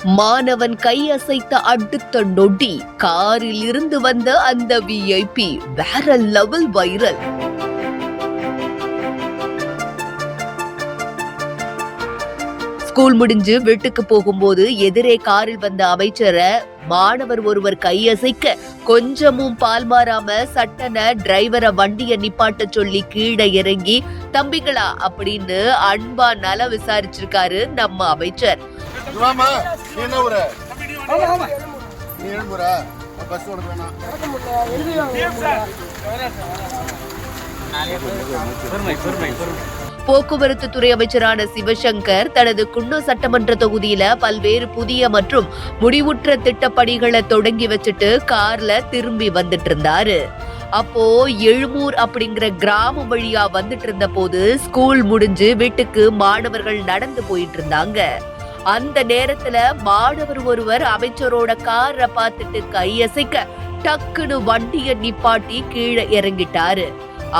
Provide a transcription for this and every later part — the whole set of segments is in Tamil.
மாணவன் கையசைத்த அடுத்த நொடி காரில் இருந்து வந்த அந்த விஐபி வேற லெவல் வைரல். ஸ்கூல் முடிஞ்சு வீட்டுக்கு போகும்போது எதிரே காரில் வந்த அமைச்சரை மாணவர் ஒருவர் கையசைக்க கொஞ்சமும் பால் மாறாம சட்டன டிரைவரை வண்டியை நிப்பாட்ட சொல்லி கீழே இறங்கி தம்பிகளா அப்படின்னு அன்பா நல விசாரிச்சிருக்காரு நம்ம அமைச்சர். போக்குவரத்து துறை அமைச்சரான சிவசங்கர் தனது குன்னூர் சட்டமன்ற தொகுதியில பல்வேறு புதிய மற்றும் முடிவுற்ற திட்டப்பணிகளை தொடங்கி வச்சுட்டு கார்ல திரும்பி வந்துட்டு இருந்தாரு. அப்போ எழுமூர் அப்படிங்கிற கிராமம் வழியா வந்துட்டு இருந்த போது ஸ்கூல் முடிஞ்சு வீட்டுக்கு மாணவர்கள் நடந்து போயிட்டு இருந்தாங்க. அந்த நேரத்துல மாணவர் ஒருவர் அமைச்சரோட காரை பார்த்துட்டு கையசைக்க டக்குன்னு வண்டியை நிப்பாட்டி கீழே இறங்கிட்டாரு.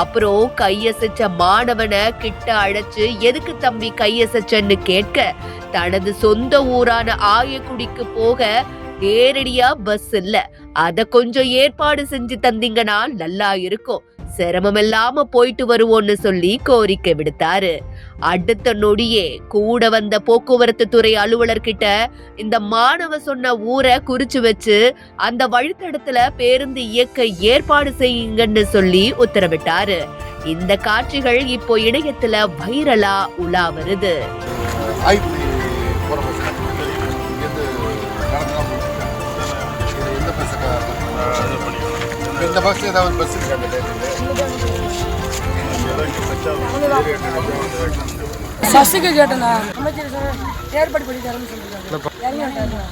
அப்புறம் கையசைச்ச மாணவனை கிட்ட அழைச்சு எதுக்கு தம்பி கையசைச்சன்னு கேட்க தனது சொந்த ஊரான ஆயக்குடிக்கு போக நேரடியா பஸ் இல்ல, அத கொஞ்சம் ஏற்பாடு செஞ்சு தந்தீங்கன்னா நல்லா இருக்கும், சிரமம் இல்லாம போயிட்டு வருவோம்னு சொல்லி கோரிக்கை விடுத்தாரு. அடுத்த நொடியே கூட வந்த போக்குவரத்து துறை அலுவலர்கிட்ட இந்த மாணவ சொன்ன ஊரை குறிச்சு வச்சு அந்த வழித்தடத்துல பேருந்து இயக்க ஏற்பாடு செய்யுங்கன்னு சொல்லி உத்தரவிட்டாரு. இந்த காட்சிகள் இப்போ இணையத்துல வைரலா உலா வருது. இந்த பஸ்ல ஏதாவது பஸ் இருக்காங்க? சசிக்கு கேட்டேன், அமைச்சர் ஏற்பாடு பண்ணி தரேன்னு சொல்லியிருக்காங்க.